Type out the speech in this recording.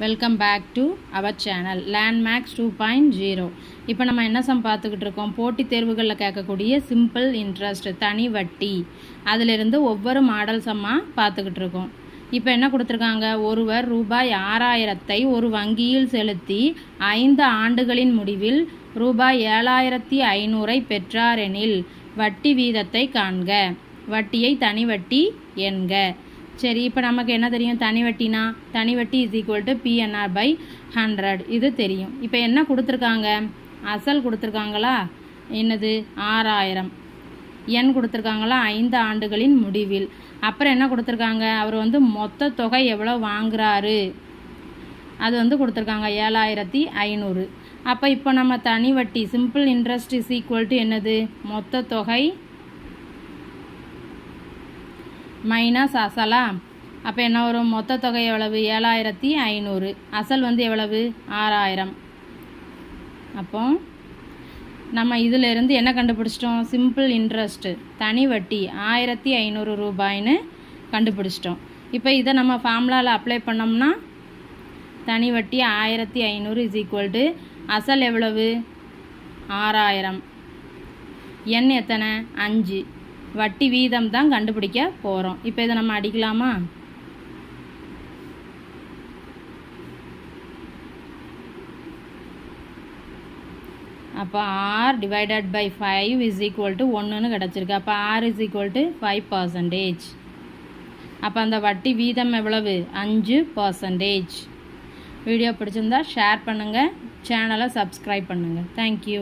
Welcome back to our channel Landmax 2.0. இப்போ நம்ம என்ன சம் பார்த்துக்கிட்டு இருக்கோம், போட்டித் தேர்வுகளில் கேட்கக்கூடிய சிம்பிள் இன்ட்ரெஸ்ட் தனி வட்டி, அதிலிருந்து ஒவ்வொரு மாடல் சம்மாக பார்த்துக்கிட்டு இருக்கோம். இப்போ என்ன கொடுத்துருக்காங்க, ஒருவர் ரூபாய் 6000 ஒரு வங்கியில் செலுத்தி 5 ஆண்டுகளின் முடிவில் ரூபாய் 7500 பெற்றாரெனில் வட்டி வீதத்தை காண்க, வட்டியை தனி வட்டி என்க. சரி, இப்போ நமக்கு என்ன தெரியும், தனி வட்டினா தனி வட்டி இஸ் ஈக்குவல் டு PNR/100, இது தெரியும். இப்போ என்ன கொடுத்துருக்காங்க, அசல் கொடுத்துருக்காங்களா, என்னது 6000, எண் கொடுத்துருக்காங்களா 5 ஆண்டுகளின் முடிவில். அப்புறம் என்ன கொடுத்துருக்காங்க, அவர் மொத்த தொகை எவ்வளோ வாங்குறாரு அது கொடுத்துருக்காங்க 7500. அப்போ இப்போ நம்ம தனி வட்டி simple interest is equal to என்னது, மொத்த தொகை மைனஸ் அசலா. அப்போ என்ன வரும், மொத்த தொகை எவ்வளவு 7500, அசல் எவ்வளவு 6000. அப்போ நம்ம இதிலிருந்து என்ன கண்டுபிடிச்சிட்டோம், சிம்பிள் இன்ட்ரெஸ்ட் தனி வட்டி 1500 ரூபாய்னு கண்டுபிடிச்சிட்டோம். இப்போ இதை நம்ம ஃபார்முலாவில் அப்ளை பண்ணோம்னா தனி வட்டி 1500 இஸ் ஈக்குவல் டு அசல் எவ்வளவு 6000, எண் எத்தனை 5, வட்டி வீதம் தான் கண்டுபிடிக்க போகிறோம். இப்போ இதை நம்ம அடிக்கலாமா, அப்போ R divided by 5 is equal to 1ன்னு கிடச்சிருக்கு. அப்போ R இஸ் ஈக்குவல் டு 5%. அப்போ அந்த வட்டி வீதம் எவ்வளவு 5%. வீடியோ பிடிச்சிருந்தா ஷேர் பண்ணுங்கள், சேனலை சப்ஸ்கிரைப் பண்ணுங்கள். தேங்க்யூ.